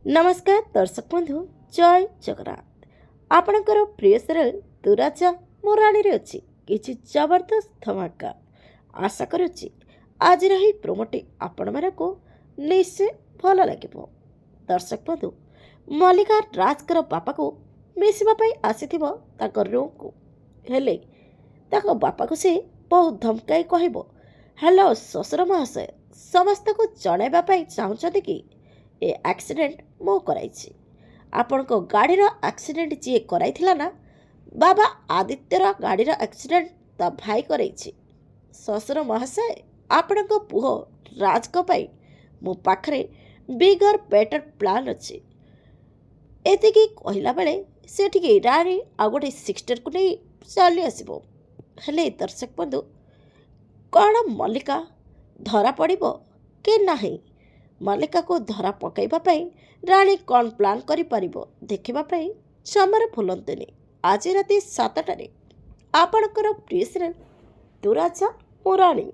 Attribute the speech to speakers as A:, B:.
A: नमस्कार दर्शक बंधु जय जगन्नाथ। आपणकर प्रिय सीरियल तू राजा मो राणी रे अच्छी किछि जबरदस्त धमाका आशा करुच्ची आज रही प्रोमोटी आपण मानक निश्चय भल लगे। दर्शक बंधु मल्लिका राजकर बापा को मिसवाई आसी रूम को हेले बापा को से बहुत धमकाई कह हेलो शशुर महाशय समस्त को जनवाई चाहते कि ए एक्सीडेंट मो कराई आपण को गाड़ी एक्सीडेंट जी कराई ना बाबा आदित्यर गाड़ी एक्सीडेंट ता भाई कराई शशुर महाशय आपण को पुह राज को पाई मो पाखरे बिगर बेटर प्लान अच्छी एति कहला बेले से ठीक राणी आ गोटे सिस्टर को नहीं चली आसब। हेले दर्शक बंधु कौन मल्लिका धरा पड़िबो कि नहीं मल्लिका को धरा पकड़ापी राणी कौन प्लान करिपरिबो देखिबापी जमार भूलंतुनि आज राति 7टारे आपणकर प्रिय सीरियल तू राजा मो राणी।